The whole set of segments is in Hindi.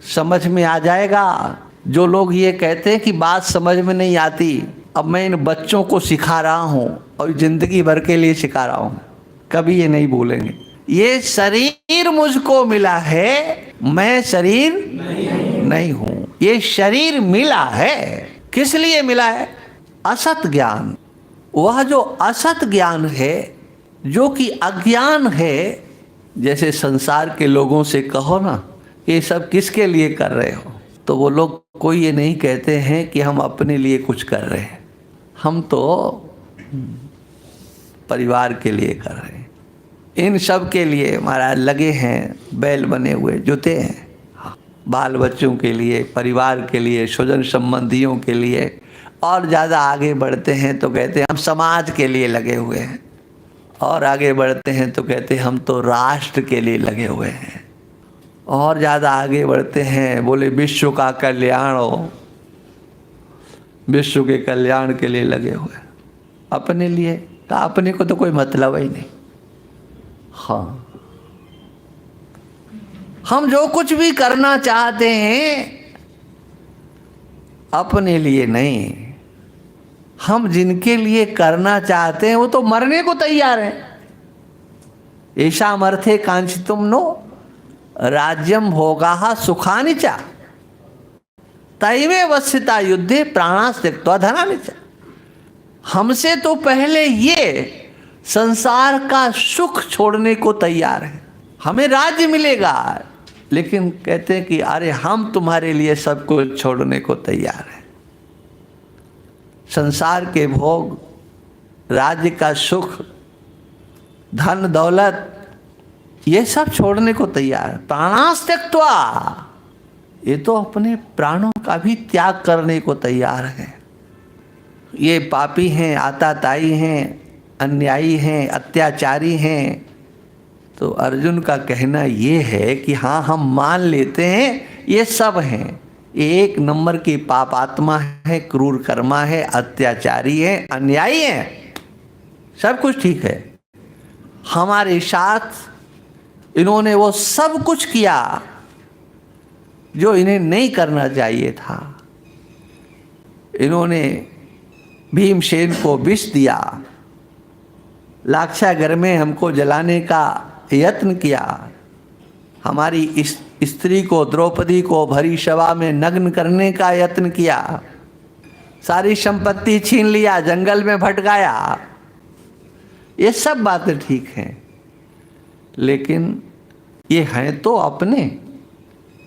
समझ में आ जाएगा। जो लोग ये कहते हैं कि बात समझ में नहीं आती, अब मैं इन बच्चों को सिखा रहा हूँ और जिंदगी भर के लिए सिखा रहा हूँ, कभी ये नहीं भूलेंगे। ये शरीर मुझको मिला है, मैं शरीर नहीं हूँ। ये शरीर मिला है, किस लिए मिला है? असत ज्ञान। वह जो असत ज्ञान है, जो कि अज्ञान है, जैसे संसार के लोगों से कहो ना ये सब किसके लिए कर रहे हो, तो वो लोग कोई ये नहीं कहते हैं कि हम अपने लिए कुछ कर रहे हैं, हम तो परिवार के लिए कर रहे हैं। इन सब के लिए महाराज लगे हैं, बैल बने हुए जुते हैं, बाल बच्चों के लिए, परिवार के लिए, स्वजन संबंधियों के लिए। और ज़्यादा आगे बढ़ते हैं तो कहते हैं हम समाज के लिए लगे हुए हैं, और आगे बढ़ते हैं तो कहते हैं हम तो राष्ट्र के लिए लगे हुए हैं, और ज़्यादा आगे बढ़ते हैं बोले विश्व का कल्याण हो, विश्व के कल्याण के लिए लगे हुए। अपने लिए का अपने को तो कोई मतलब ही नहीं। हाँ, हम जो कुछ भी करना चाहते हैं अपने लिए नहीं, हम जिनके लिए करना चाहते हैं वो तो मरने को तैयार है। ऐशामर्थे कांचितुम नो राज्यम भोगाः सुखानि च तैवे वस्यता युद्धे प्राणास त्यक्त्वा धनानि च। हमसे तो पहले ये संसार का सुख छोड़ने को तैयार है। हमें राज्य मिलेगा, लेकिन कहते हैं कि अरे हम तुम्हारे लिए सब कुछ छोड़ने को तैयार है। संसार के भोग, राज्य का सुख, धन दौलत, ये सब छोड़ने को तैयार है। प्राणास त्यक्त्वा, ये तो अपने प्राणों का भी त्याग करने को तैयार है। ये पापी हैं, आताताई हैं, अन्यायी हैं, अत्याचारी हैं। तो अर्जुन का कहना ये है कि हाँ, हम मान लेते हैं ये सब हैं, एक नंबर की पापात्मा है, क्रूर कर्मा है, अत्याचारी है, अन्यायी है, सब कुछ ठीक है। हमारे साथ इन्होंने वो सब कुछ किया जो इन्हें नहीं करना चाहिए था। इन्होंने भीमसेन को विष दिया, लाक्षागृह में हमको जलाने का यत्न किया, हमारी इस स्त्री को, द्रौपदी को भरी सभा में नग्न करने का यत्न किया, सारी संपत्ति छीन लिया, जंगल में भटकाया। ये सब बातें ठीक हैं, लेकिन ये हैं तो अपने।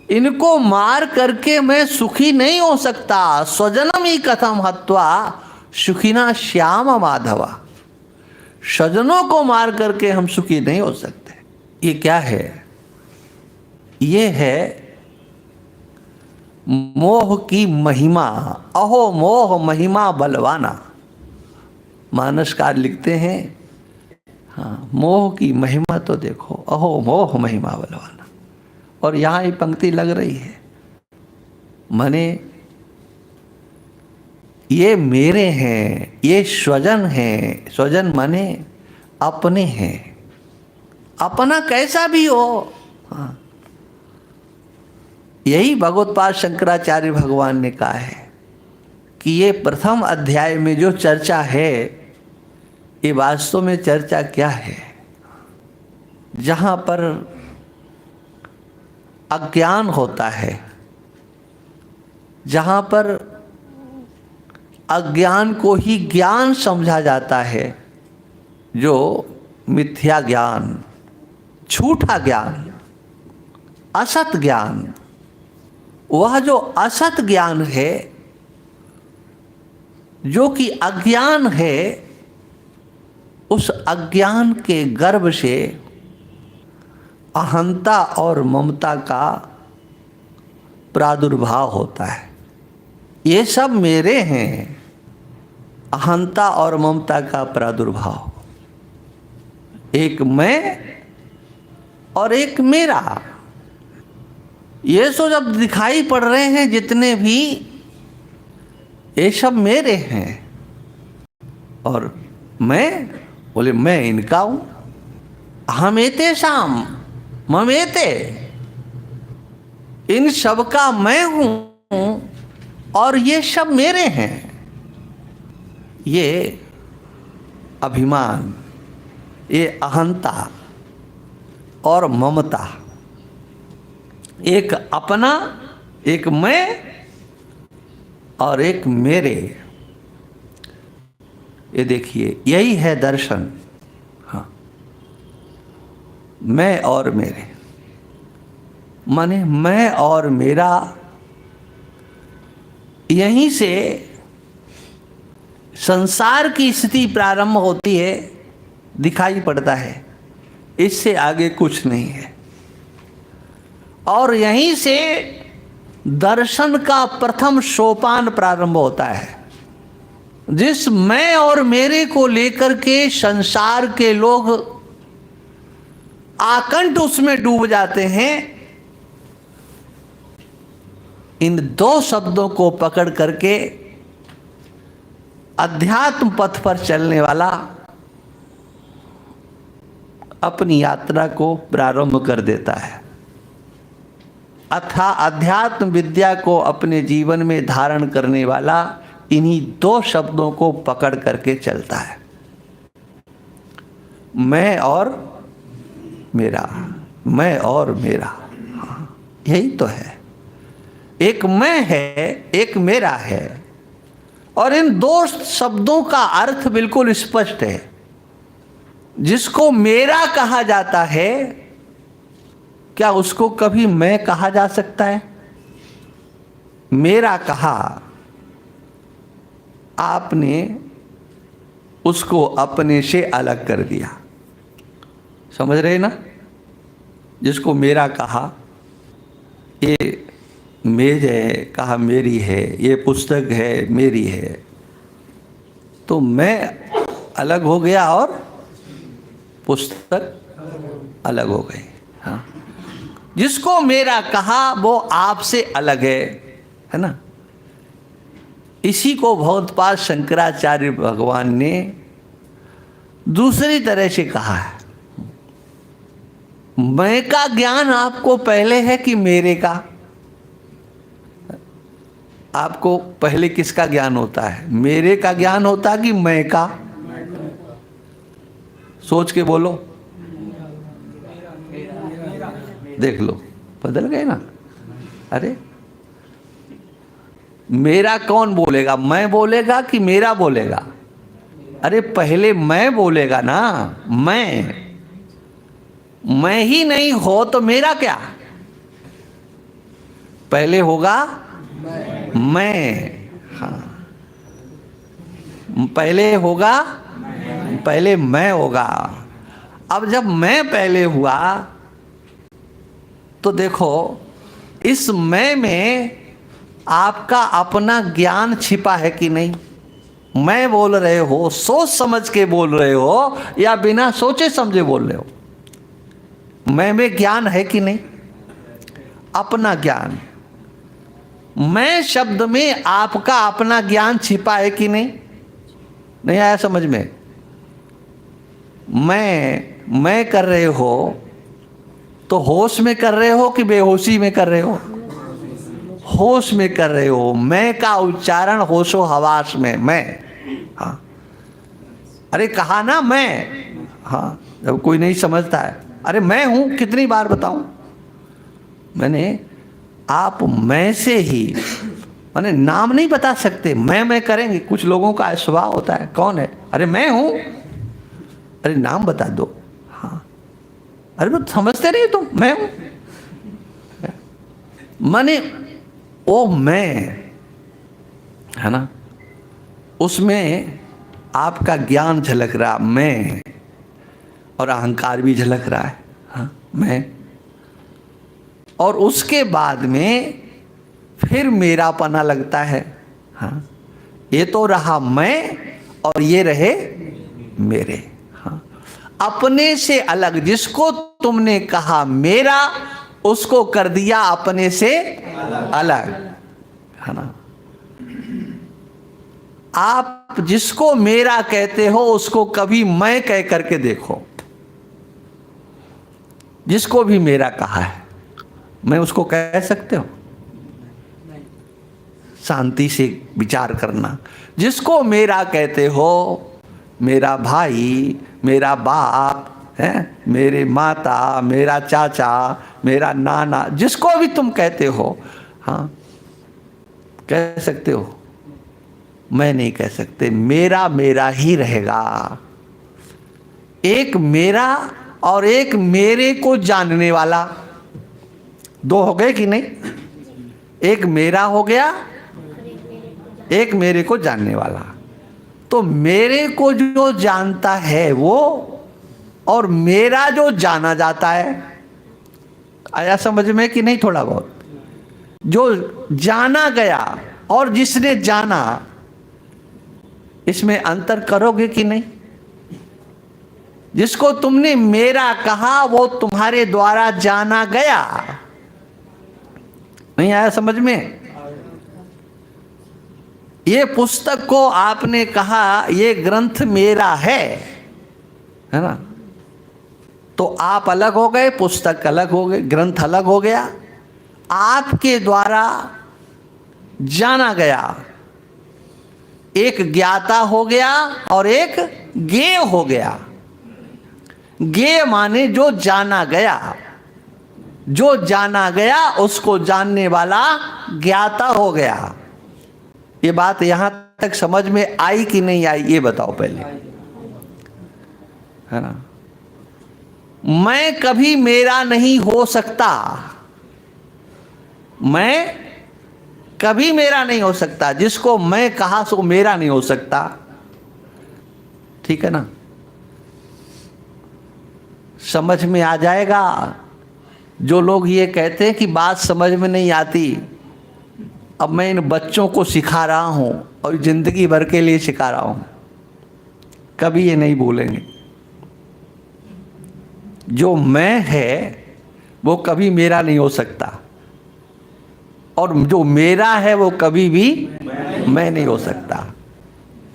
इनको मार करके मैं सुखी नहीं हो सकता। स्वजनम ही कथम हत्वा सुखिना श्याम माधवा। स्वजनों को मार करके हम सुखी नहीं हो सकते। ये क्या है? ये है मोह की महिमा। अहो मोह महिमा बलवाना। मानसकार लिखते हैं, हाँ, मोह की महिमा तो देखो, अहो मोह महिमा बलवाना। और यहाँ ये पंक्ति लग रही है, मने ये मेरे हैं, ये स्वजन हैं। स्वजन माने अपने हैं, अपना कैसा भी हो। हाँ, यही भगवत्पाद शंकराचार्य भगवान ने कहा है कि ये प्रथम अध्याय में जो चर्चा है, ये वास्तव में चर्चा क्या है? जहाँ पर अज्ञान होता है, जहाँ पर अज्ञान को ही ज्ञान समझा जाता है, जो मिथ्या ज्ञान, झूठा ज्ञान, असत ज्ञान, वह जो असत ज्ञान है, जो कि अज्ञान है, उस अज्ञान के गर्भ से अहंता और ममता का प्रादुर्भाव होता है। ये सब मेरे हैं, अहंता और ममता का प्रादुर्भाव, एक मैं और एक मेरा। ये सो जब दिखाई पड़ रहे हैं जितने भी, ये सब मेरे हैं। और मैं बोले मैं इनका हूं। हमेते शाम ममेते, इन सब का मैं हूं और ये सब मेरे हैं। ये अभिमान, ये अहंता और ममता, एक अपना, एक मैं और एक मेरे, ये देखिए यही है दर्शन। हाँ, मैं और मेरे माने मैं और मेरा, यहीं से संसार की स्थिति प्रारंभ होती है, दिखाई पड़ता है, इससे आगे कुछ नहीं है। और यहीं से दर्शन का प्रथम सोपान प्रारंभ होता है। जिस मैं और मेरे को लेकर के संसार के लोग आकंठ उसमें डूब जाते हैं, इन दो शब्दों को पकड़ करके अध्यात्म पथ पर चलने वाला अपनी यात्रा को प्रारंभ कर देता है, अथा अध्यात्म विद्या को अपने जीवन में धारण करने वाला इन्हीं दो शब्दों को पकड़ करके चलता है, मैं और मेरा, मैं और मेरा। हाँ, यही तो है, एक मैं है, एक मेरा है। और इन दो शब्दों का अर्थ बिल्कुल स्पष्ट है। जिसको मेरा कहा जाता है, क्या उसको कभी मैं कहा जा सकता है? मेरा कहा, आपने उसको अपने से अलग कर दिया। समझ रहे ना? जिसको मेरा कहा, ये मेज है, कहा मेरी है, ये पुस्तक है, मेरी है, तो मैं अलग हो गया और पुस्तक अलग हो गई। हाँ, जिसको मेरा कहा वो आपसे अलग है ना? इसी को भगवत्पाद शंकराचार्य भगवान ने दूसरी तरह से कहा है। मैं का ज्ञान आपको पहले है कि मेरे का? आपको पहले किसका ज्ञान होता है? मेरे का ज्ञान होता है कि मैं का? सोच के बोलो, देख लो, बदल गए ना। अरे मेरा कौन बोलेगा? मैं बोलेगा कि मेरा बोलेगा? अरे पहले मैं बोलेगा ना। मैं ही नहीं हो तो मेरा क्या? पहले होगा मैं। हाँ, पहले होगा, पहले मैं होगा। अब जब मैं पहले हुआ तो देखो, इस मैं में आपका अपना ज्ञान छिपा है कि नहीं? मैं बोल रहे हो, सोच समझ के बोल रहे हो या बिना सोचे समझे बोल रहे हो? मैं में ज्ञान है कि नहीं? अपना ज्ञान। मैं शब्द में आपका अपना ज्ञान छिपा है कि नहीं? नहीं आया समझ में? मैं कर रहे हो तो होश में कर रहे हो कि बेहोशी में कर रहे हो? होश में कर रहे हो। मैं का उच्चारण होशो हवास में, मैं। हाँ, अरे कहा ना मैं। हाँ, जब कोई नहीं समझता है, अरे मैं हूं, कितनी बार बताऊं मैंने? आप मैं से ही, माने नाम नहीं बता सकते, मैं करेंगे। कुछ लोगों का स्वभाव होता है, कौन है? अरे मैं हूं। अरे नाम बता दो। हाँ, अरे वो समझते नहीं तुम, मैं हूं। माने वो मैं है ना, उसमें आपका ज्ञान झलक रहा, मैं, और अहंकार भी झलक रहा है। हाँ, मैं। और उसके बाद में फिर मेरापना लगता है। हाँ, ये तो रहा मैं और ये रहे मेरे। हाँ, अपने से अलग। जिसको तुमने कहा मेरा, उसको कर दिया अपने से अलग, है ना? आप जिसको मेरा कहते हो उसको कभी मैं कह करके देखो। जिसको भी मेरा कहा है, मैं उसको कह सकते हो? शांति से विचार करना। जिसको मेरा कहते हो, मेरा भाई, मेरा बाप है, मेरे माता, मेरा चाचा, मेरा नाना, जिसको भी तुम कहते हो, हाँ कह सकते हो। मैं नहीं कह सकते, मेरा मेरा ही रहेगा। एक मेरा और एक मेरे को जानने वाला, दो हो गए कि नहीं? एक मेरा हो गया, एक मेरे को जानने वाला। तो मेरे को जो जानता है वो, और मेरा जो जाना जाता है, आया समझ में कि नहीं? थोड़ा बहुत जो जाना गया और जिसने जाना, इसमें अंतर करोगे कि नहीं? जिसको तुमने मेरा कहा वो तुम्हारे द्वारा जाना गया। नहीं आया समझ में? ये पुस्तक को आपने कहा ये ग्रंथ मेरा है ना? तो आप अलग हो गए, पुस्तक अलग हो गए, ग्रंथ अलग हो गया। आपके द्वारा जाना गया, एक ज्ञाता हो गया और एक ज्ञेय हो गया। ज्ञेय माने जो जाना गया, जो जाना गया उसको जानने वाला ज्ञाता हो गया। ये बात यहां तक समझ में आई कि नहीं आई, ये बताओ पहले, है ना? मैं कभी मेरा नहीं हो सकता, मैं कभी मेरा नहीं हो सकता। जिसको मैं कहा सो मेरा नहीं हो सकता, ठीक है ना? समझ में आ जाएगा। जो लोग ये कहते हैं कि बात समझ में नहीं आती, अब मैं इन बच्चों को सिखा रहा हूं और जिंदगी भर के लिए सिखा रहा हूं, कभी ये नहीं भूलेंगे। जो मैं है वो कभी मेरा नहीं हो सकता, और जो मेरा है वो कभी भी मैं नहीं हो सकता।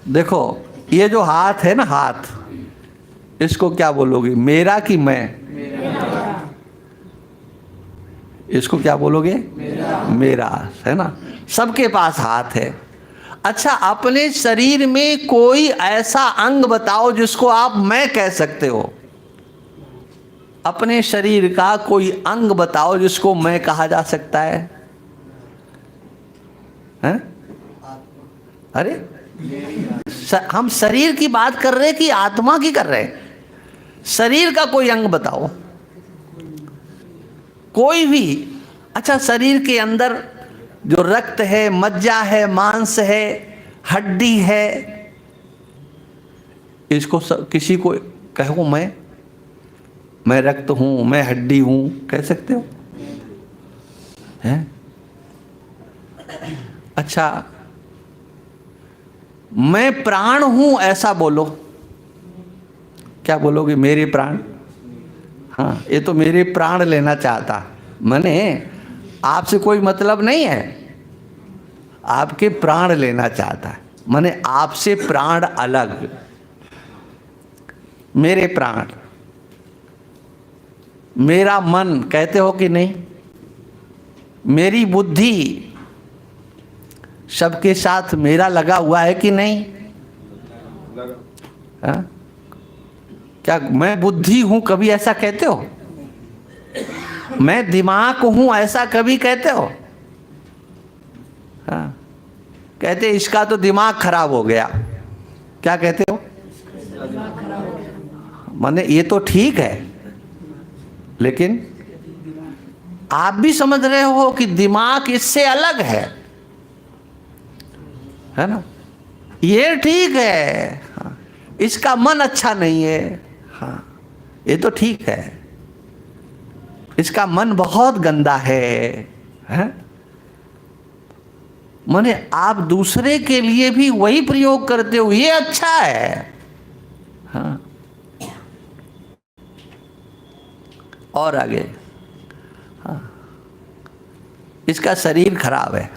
देखो ये जो हाथ है ना, हाथ, इसको क्या बोलोगे, मेरा कि मैं? इसको क्या बोलोगे? मेरा, है ना? सबके पास हाथ है। अच्छा, अपने शरीर में कोई ऐसा अंग बताओ जिसको आप मैं कह सकते हो। अपने शरीर का कोई अंग बताओ जिसको मैं कहा जा सकता है? हैं? अरे हम शरीर की बात कर रहे हैं कि आत्मा की कर रहे हैं? शरीर का कोई अंग बताओ, कोई भी। अच्छा, शरीर के अंदर जो रक्त है, मज्जा है, मांस है, हड्डी है, इसको किसी को कहो मैं रक्त हूं, मैं हड्डी हूं, कह सकते हो? हैं? अच्छा, मैं प्राण हूं ऐसा बोलो, क्या बोलोगे? मेरे प्राण। हाँ, ये तो मेरे प्राण लेना चाहता, मैंने आपसे कोई मतलब नहीं है, आपके प्राण लेना चाहता है, मैंने आपसे प्राण अलग। मेरे प्राण, मेरा मन कहते हो कि नहीं? मेरी बुद्धि, सबके साथ मेरा लगा हुआ है कि नहीं? हाँ? क्या मैं बुद्धि हूं, कभी ऐसा कहते हो? मैं दिमाग हूं ऐसा कभी कहते हो? हाँ? कहते इसका तो दिमाग खराब हो गया, क्या कहते हो? माने ये तो ठीक है, लेकिन आप भी समझ रहे हो कि दिमाग इससे अलग है ना? ये ठीक है। हाँ, इसका मन अच्छा नहीं है, हाँ ये तो ठीक है। इसका मन बहुत गंदा है? माने आप दूसरे के लिए भी वही प्रयोग करते हो, ये अच्छा है। हाँ, और आगे, हाँ, इसका शरीर खराब है,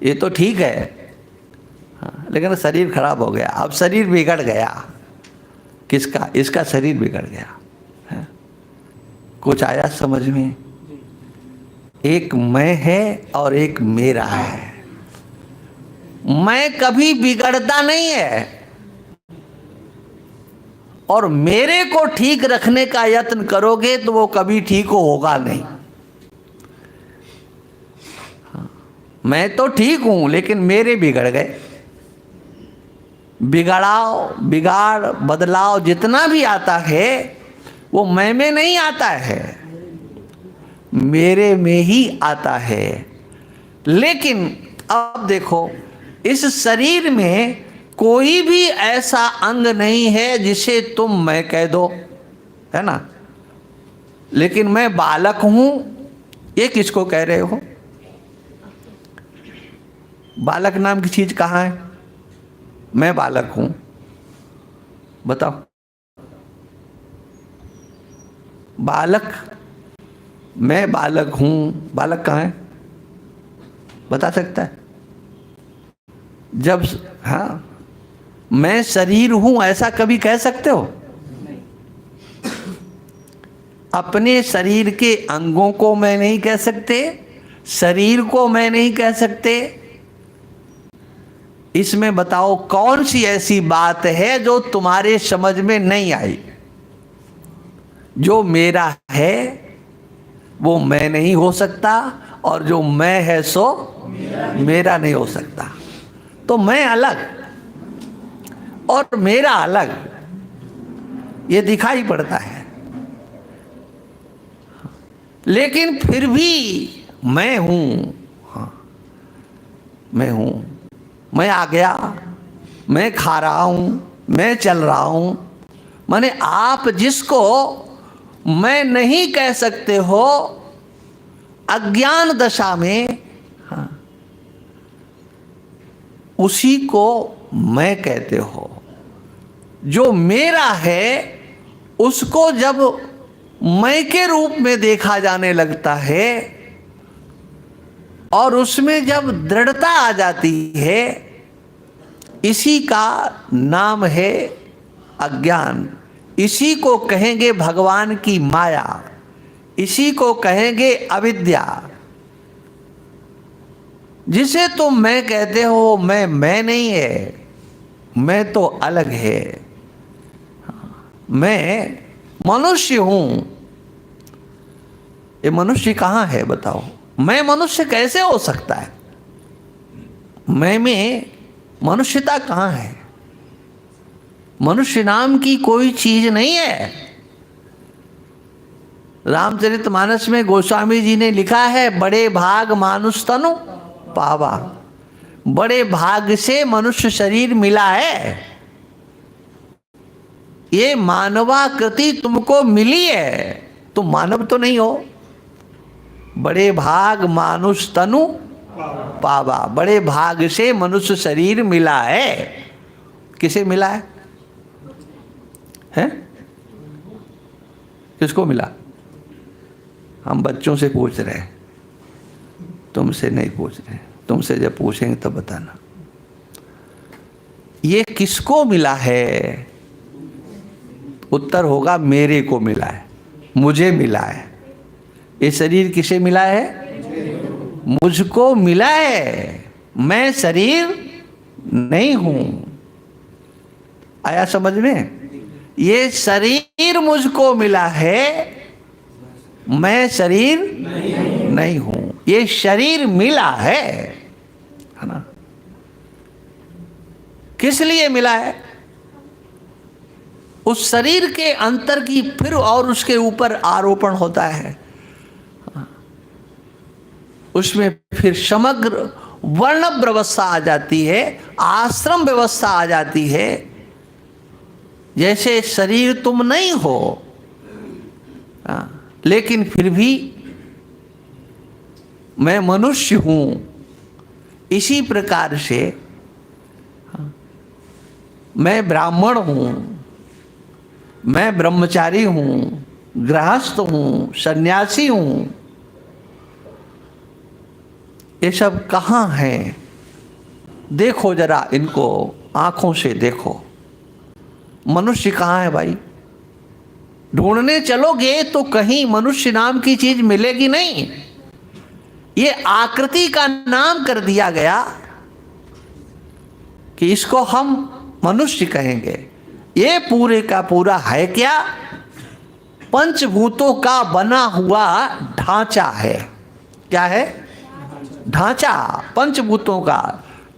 ये तो ठीक है। हाँ, लेकिन शरीर खराब हो गया, अब शरीर बिगड़ गया। किसका? इसका शरीर बिगड़ गया है। कुछ आया समझ में? एक मैं है और एक मेरा है। मैं कभी बिगड़ता नहीं है, और मेरे को ठीक रखने का यत्न करोगे तो वो कभी ठीक होगा नहीं। मैं तो ठीक हूं लेकिन मेरे बिगड़ गए। बिगाड़ बदलाव जितना भी आता है वो मैं में नहीं आता है, मेरे में ही आता है। लेकिन अब देखो, इस शरीर में कोई भी ऐसा अंग नहीं है जिसे तुम मैं कह दो, है ना। लेकिन मैं बालक हूं, ये किसको कह रहे हो? बालक नाम की चीज कहां है? मैं बालक हूं, बताओ। बालक, मैं बालक हूं, बालक कहां है? बता सकता है? जब, हाँ, मैं शरीर हूं ऐसा कभी कह सकते हो? अपने शरीर के अंगों को मैं नहीं कह सकते, शरीर को मैं नहीं कह सकते। इसमें बताओ कौन सी ऐसी बात है जो तुम्हारे समझ में नहीं आई? जो मेरा है वो मैं नहीं हो सकता, और जो मैं है सो मेरा नहीं हो सकता। तो मैं अलग और मेरा अलग, ये दिखाई पड़ता है। लेकिन फिर भी मैं हूं। हाँ, मैं हूं, मैं आ गया, मैं खा रहा हूं, मैं चल रहा हूं। माने आप जिसको मैं नहीं कह सकते हो अज्ञान दशा में, हाँ, उसी को मैं कहते हो। जो मेरा है उसको जब मैं के रूप में देखा जाने लगता है और उसमें जब दृढ़ता आ जाती है, इसी का नाम है अज्ञान। इसी को कहेंगे भगवान की माया, इसी को कहेंगे अविद्या। जिसे तुम मैं कहते हो मैं नहीं है, मैं तो अलग है। मैं मनुष्य हूं। ये मनुष्य कहां है बताओ? मैं मनुष्य कैसे हो सकता है? मैं में मनुष्यता कहां है? मनुष्य नाम की कोई चीज नहीं है। रामचरितमानस में गोस्वामी जी ने लिखा है, बड़े भाग मानुष तनु पावा। बड़े भाग से मनुष्य शरीर मिला है। ये मानवाकृति तुमको मिली है, तुम मानव तो नहीं हो। बड़े भाग मानुष तनु पावा, बड़े भाग से मनुष्य शरीर मिला है। किसे मिला है? हैं? किसको मिला? हम बच्चों से पूछ रहे हैं, तुमसे नहीं पूछ रहे। तुमसे जब पूछेंगे तब बताना ये किसको मिला है। उत्तर होगा मेरे को मिला है, मुझे मिला है। ये शरीर किसे मिला है? मुझको मिला है। मैं शरीर नहीं हूं। आया समझ में? ये शरीर मुझको मिला है, मैं शरीर नहीं हूं। ये शरीर मिला है ना। किस लिए मिला है? उस शरीर के अंतर की फिर और उसके ऊपर आरोपण होता है। उसमें फिर समग्र वर्ण व्यवस्था आ जाती है, आश्रम व्यवस्था आ जाती है। जैसे शरीर तुम नहीं हो, लेकिन फिर भी मैं मनुष्य हूं। इसी प्रकार से मैं ब्राह्मण हूं, मैं ब्रह्मचारी हूं, गृहस्थ हूं, सन्यासी हूं। ये सब कहाँ हैं? देखो जरा इनको आंखों से देखो। मनुष्य कहाँ है भाई? ढूंढने चलोगे तो कहीं मनुष्य नाम की चीज मिलेगी नहीं। ये आकृति का नाम कर दिया गया कि इसको हम मनुष्य कहेंगे। ये पूरे का पूरा है क्या? पंचभूतों का बना हुआ ढांचा है। क्या है? ढांचा पंचभूतों का।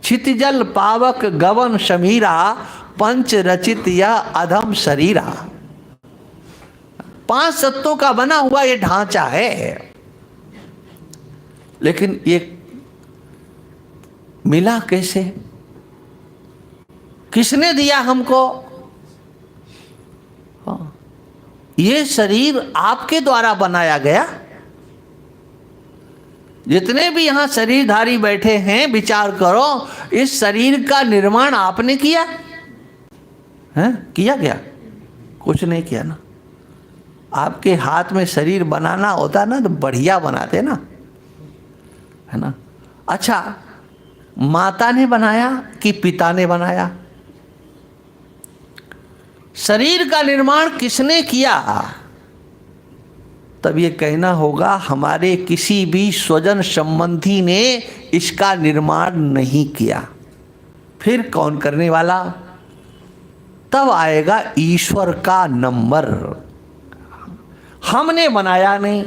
क्षितिजल पावक गगन समीरा, पंच रचित यह अधम शरीरा। 5 तत्वों का बना हुआ ये ढांचा है। लेकिन ये मिला कैसे? किसने दिया हमको? ये शरीर आपके द्वारा बनाया गया। जितने भी यहां शरीरधारी बैठे हैं, विचार करो, इस शरीर का निर्माण आपने किया है? किया क्या? कुछ नहीं किया ना। आपके हाथ में शरीर बनाना होता ना तो बढ़िया बनाते ना, है ना। अच्छा, माता ने बनाया कि पिता ने बनाया? शरीर का निर्माण किसने किया? तब ये कहना होगा हमारे किसी भी स्वजन संबंधी ने इसका निर्माण नहीं किया। फिर कौन करने वाला? तब आएगा ईश्वर का नंबर। हमने बनाया नहीं,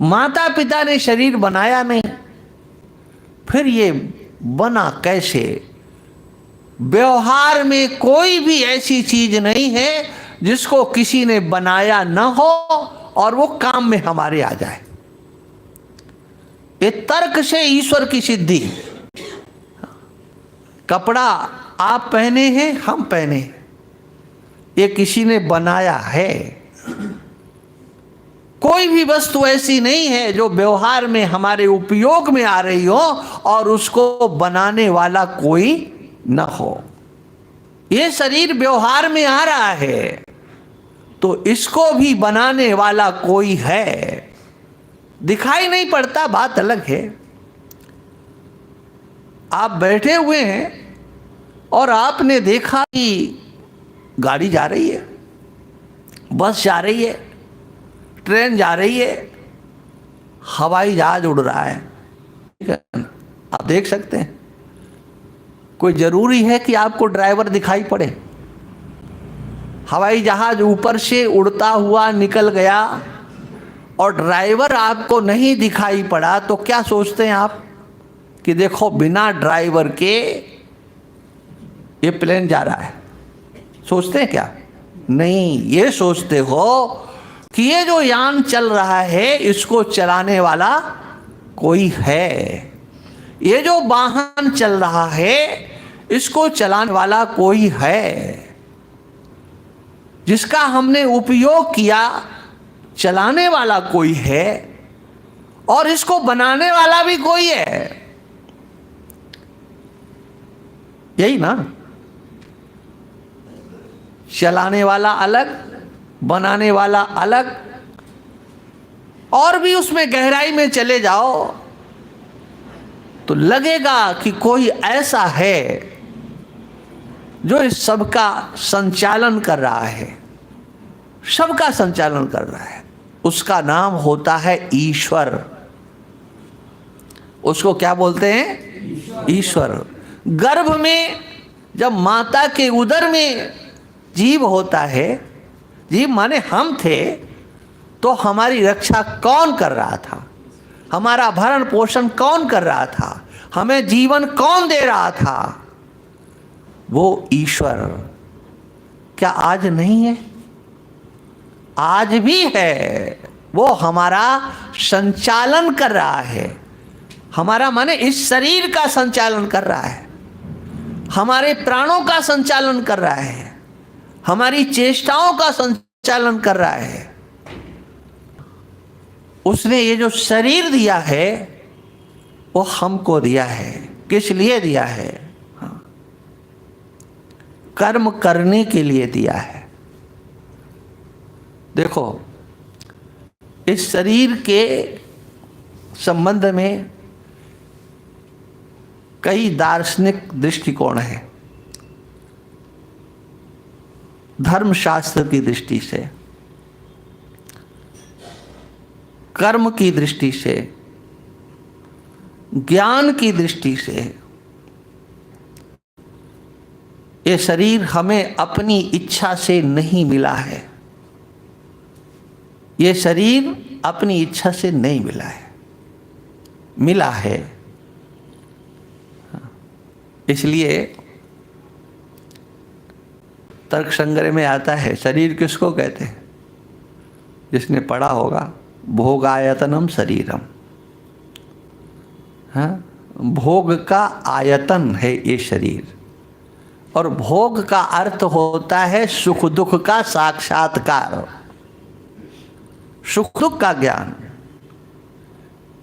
माता पिता ने शरीर बनाया नहीं, फिर ये बना कैसे? व्यवहार में कोई भी ऐसी चीज नहीं है जिसको किसी ने बनाया न हो और वो काम में हमारे आ जाए। ये तर्क से ईश्वर की सिद्धि। कपड़ा आप पहने हैं, हम पहने, ये किसी ने बनाया है। कोई भी वस्तु ऐसी नहीं है जो व्यवहार में हमारे उपयोग में आ रही हो और उसको बनाने वाला कोई न हो। ये शरीर व्यवहार में आ रहा है तो इसको भी बनाने वाला कोई है। दिखाई नहीं पड़ता, बात अलग है। आप बैठे हुए हैं और आपने देखा कि गाड़ी जा रही है, बस जा रही है, ट्रेन जा रही है, हवाई जहाज उड़ रहा है, ठीक है, आप देख सकते हैं। कोई जरूरी है कि आपको ड्राइवर दिखाई पड़े? हवाई जहाज ऊपर से उड़ता हुआ निकल गया और ड्राइवर आपको नहीं दिखाई पड़ा तो क्या सोचते हैं आप कि देखो बिना ड्राइवर के ये प्लेन जा रहा है? सोचते हैं क्या? नहीं, ये सोचते हो कि ये जो यान चल रहा है इसको चलाने वाला कोई है। ये जो वाहन चल रहा है इसको चलाने वाला कोई है। जिसका हमने उपयोग किया चलाने वाला कोई है और इसको बनाने वाला भी कोई है। यही ना? चलाने वाला अलग, बनाने वाला अलग। और भी उसमें गहराई में चले जाओ तो लगेगा कि कोई ऐसा है जो इस सब का संचालन कर रहा है, सबका संचालन कर रहा है। उसका नाम होता है ईश्वर। उसको क्या बोलते हैं? ईश्वर। गर्भ में जब माता के उदर में जीव होता है, जीव माने हम थे, तो हमारी रक्षा कौन कर रहा था? हमारा भरण पोषण कौन कर रहा था? हमें जीवन कौन दे रहा था? वो ईश्वर। क्या आज नहीं है? आज भी है। वो हमारा संचालन कर रहा है। हमारा माने इस शरीर का संचालन कर रहा है, हमारे प्राणों का संचालन कर रहा है, हमारी चेष्टाओं का संचालन कर रहा है। उसने ये जो शरीर दिया है वो हमको दिया है। किस लिए दिया है? कर्म करने के लिए दिया है। देखो, इस शरीर के संबंध में कई दार्शनिक दृष्टिकोण है। धर्मशास्त्र की दृष्टि से, कर्म की दृष्टि से, ज्ञान की दृष्टि से ये शरीर हमें अपनी इच्छा से नहीं मिला है। ये शरीर अपनी इच्छा से नहीं मिला है, मिला है। इसलिए तर्क संग्रह में आता है, शरीर किसको कहते हैं? जिसने पढ़ा होगा, भोगायतनम शरीरम। हाँ, भोग का आयतन है ये शरीर, और भोग का अर्थ होता है सुख दुख का साक्षात्कार, सुख दुख का ज्ञान।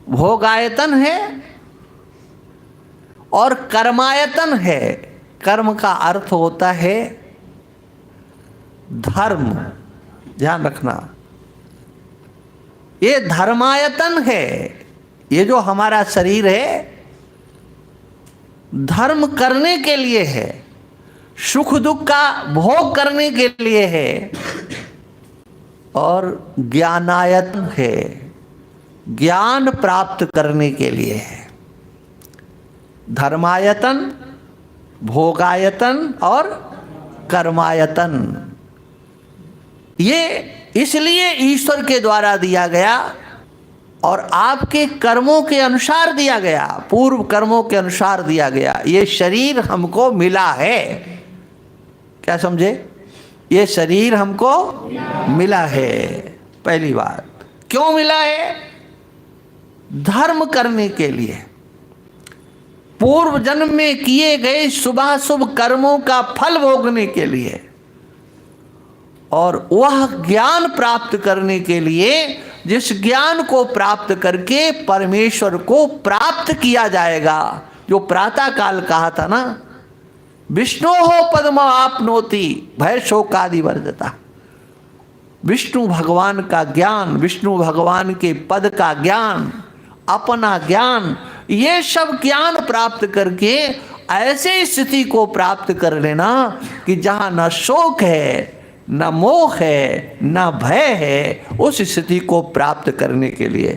भोगायतन है और कर्मायतन है। कर्म का अर्थ होता है धर्म, ध्यान रखना। ये धर्मायतन है। ये जो हमारा शरीर है धर्म करने के लिए है, सुख दुख का भोग करने के लिए है, और ज्ञानायतन है, ज्ञान प्राप्त करने के लिए है। धर्मायतन, भोगायतन और कर्मायतन, ये इसलिए ईश्वर के द्वारा दिया गया और आपके कर्मों के अनुसार दिया गया, पूर्व कर्मों के अनुसार दिया गया। ये शरीर हमको मिला है। क्या समझे? ये शरीर हमको मिला है। पहली बात, क्यों मिला है? धर्म करने के लिए, पूर्व जन्म में किए गए शुभाशुभ कर्मों का फल भोगने के लिए, और वह ज्ञान प्राप्त करने के लिए जिस ज्ञान को प्राप्त करके परमेश्वर को प्राप्त किया जाएगा। जो प्रातः काल कहा था ना, विष्णु हो पद्म आपनोति भय शोकादि वर्जता। विष्णु भगवान का ज्ञान, विष्णु भगवान के पद का ज्ञान, अपना ज्ञान, ये सब ज्ञान प्राप्त करके ऐसे स्थिति को प्राप्त कर लेना कि जहां न शोक है, न मोह है, न भय है, उस स्थिति को प्राप्त करने के लिए